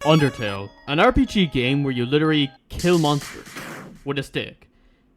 Undertale, an RPG game where you literally kill monsters with a stick.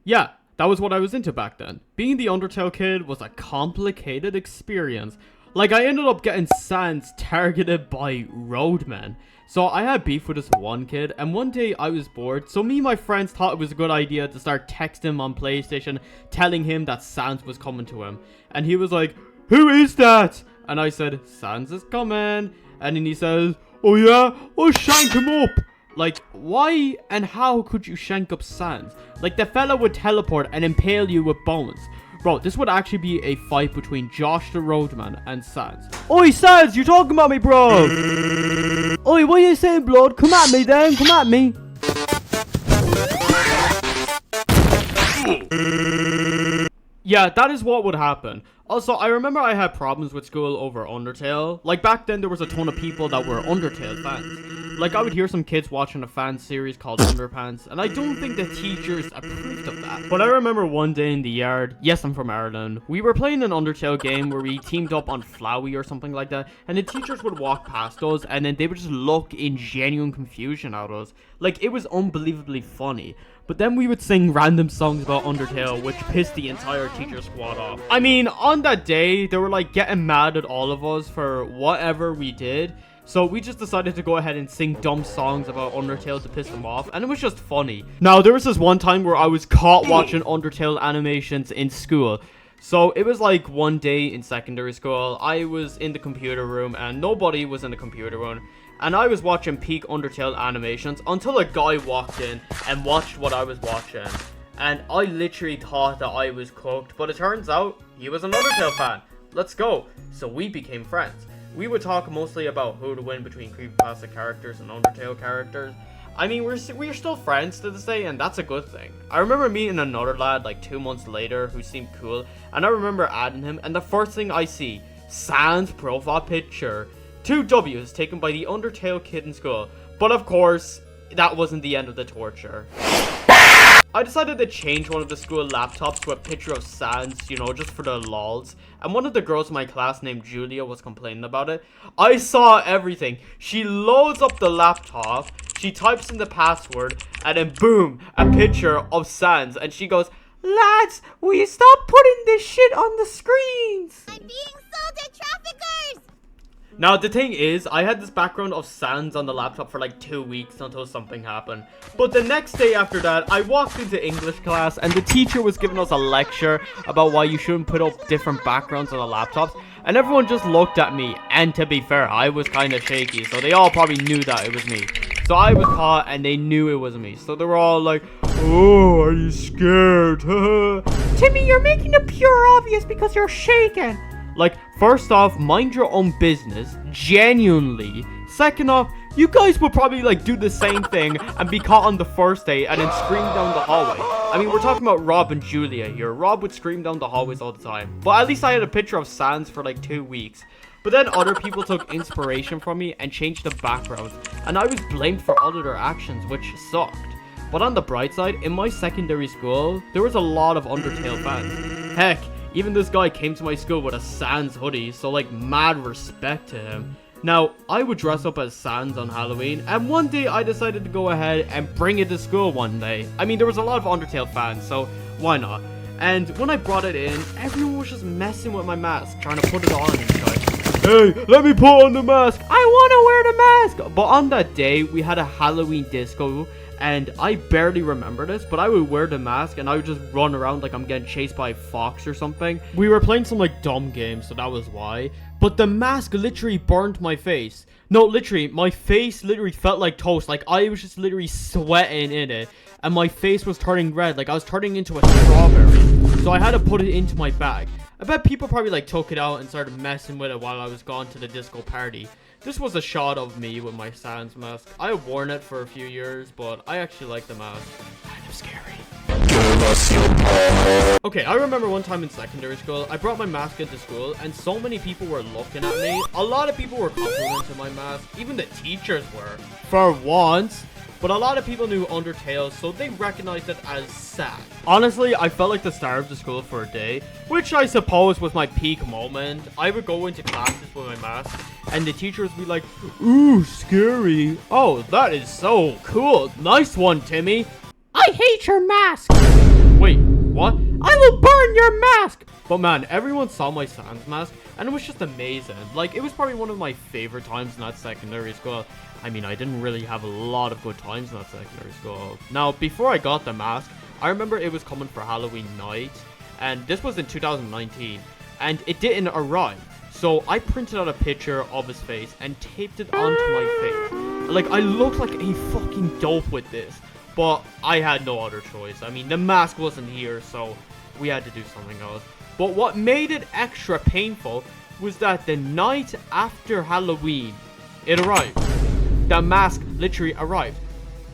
Yeah, that was what I was into back then. Being the Undertale Kid was a complicated experience. Like, I ended up getting Sans targeted by roadmen. So I had beef with this one kid, and one day I was bored, so me and my friends thought it was a good idea to start texting him on PlayStation, telling him that Sans was coming to him. And he was like, "Who is that?" And I said, "Sans is coming." And then he says, "Oh yeah? I'll shank him up." Like, why and how could you shank up Sans? Like, the fella would teleport and impale you with bones. Bro, this would actually be a fight between Josh the Roadman and Sans. Oi, Sans, you talking about me, bro? Oi, what are you saying, blood? Come at me then, come at me. Yeah, that is what would happen. Also, I remember I had problems with school over Undertale. Like, back then there was a ton of people that were Undertale fans. Like, I would hear some kids watching a fan series called Underpants, and I don't think the teachers approved of that. But I remember one day in the yard, yes, I'm from Ireland, we were playing an Undertale game where we teamed up on Flowey or something like that, and the teachers would walk past us, and then they would just look in genuine confusion at us. Like, it was unbelievably funny. But then we would sing random songs about Undertale, which pissed the entire teacher squad off. I mean, on that day, they were like getting mad at all of us for whatever we did. So we just decided to go ahead and sing dumb songs about Undertale to piss them off, and it was just funny. Now, there was this one time where I was caught watching Undertale animations in school. So it was like one day in secondary school, I was in the computer room and nobody was in the computer room. And I was watching peak Undertale animations until a guy walked in and watched what I was watching. And I literally thought that I was cooked, but it turns out he was an Undertale fan. Let's go. So we became friends. We would talk mostly about who to win between creepypasta characters and Undertale characters. I mean, we're still friends to this day, and that's a good thing. I remember meeting another lad like 2 months later who seemed cool, and I remember adding him, and the first thing I see, Sans profile picture. 2 W's taken by the Undertale Kid in school. But of course, that wasn't the end of the torture. I decided to change one of the school laptops to a picture of Sans, you know, just for the lols. And one of the girls in my class named Julia was complaining about it. I saw everything. She loads up the laptop, she types in the password, and then boom, a picture of Sans. And she goes, "Lads, will you stop putting this shit on the screens? I'm being sold at traffickers!" Now, the thing is, I had this background of Sans on the laptop for like 2 weeks until something happened. But the next day after that, I walked into English class and the teacher was giving us a lecture about why you shouldn't put up different backgrounds on the laptops. And everyone just looked at me, and to be fair, I was kind of shaky, so they all probably knew that it was me. So I was caught and they knew it was me. So they were all like, "Oh, are you scared?" "Timmy, you're making it pure obvious because you're shaking." Like, first off, mind your own business, genuinely. Second off, you guys would probably like do the same thing and be caught on the first day and then scream down the hallway. I mean, we're talking about Rob and Julia here. Rob would scream down the hallways all the time. But at least I had a picture of Sans for like 2 weeks. But then other people took inspiration from me and changed the background. And I was blamed for all of their actions, which sucked. But on the bright side, in my secondary school, there was a lot of Undertale fans. Heck, even this guy came to my school with a Sans hoodie, so like mad respect to him. Now, I would dress up as Sans on Halloween, and one day I decided to go ahead and bring it to school one day. I mean, there was a lot of Undertale fans, so why not? And when I brought it in, everyone was just messing with my mask, trying to put it on and stuff. "Hey, let me put on the mask. I want to wear the mask." But on that day, we had a Halloween disco. And I barely remember this, but I would wear the mask and I would just run around like I'm getting chased by a fox or something. We were playing some like dumb games, so that was why. But the mask literally burned my face. No, literally, my face literally felt like toast. Like I was just literally sweating in it. And my face was turning red, like I was turning into a strawberry. So I had to put it into my bag. I bet people probably like took it out and started messing with it while I was gone to the disco party. This was a shot of me with my Sans mask. I have worn it for a few years, but I actually like the mask. Kind of scary. Okay, I remember one time in secondary school, I brought my mask into school, and so many people were looking at me. A lot of people were complimenting my mask. Even the teachers were. For once. but a lot of people knew Undertale, so they recognized it as sad. Honestly, I felt like the star of the school for a day, which I suppose was my peak moment. I would go into classes with my mask, and the teachers would be like, "Ooh, scary. Oh, that is so cool. Nice one, Timmy. I hate your mask." Wait, what? I will burn your mask! But man, everyone saw my Sans mask, and it was just amazing. Like, it was probably one of my favorite times in that secondary school. I mean, I didn't really have a lot of good times in that secondary school. Now, before I got the mask, I remember it was coming for Halloween night, and this was in 2019, and it didn't arrive. So I printed out a picture of his face and taped it onto my face. Like, I looked like a fucking dope with this. But I had no other choice. I mean, the mask wasn't here, so we had to do something else. But what made it extra painful was that the night after Halloween, it arrived. The mask literally arrived.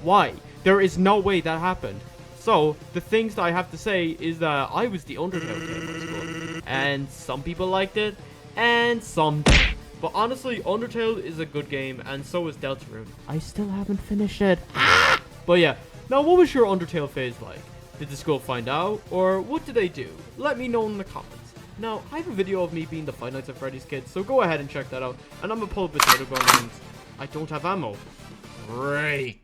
Why? There is no way that happened. So, the things that I have to say is that I was the Undertale Kid in school. And some people liked it, and some didn't. But honestly, Undertale is a good game, and so is Deltarune. I still haven't finished it. But yeah, now what was your Undertale phase like? Did the school find out, or what did they do? Let me know in the comments. Now, I have a video of me being the Five Nights at Freddy's kid, so go ahead and check that out. And I'm gonna pull a potato gun and I don't have ammo. Great.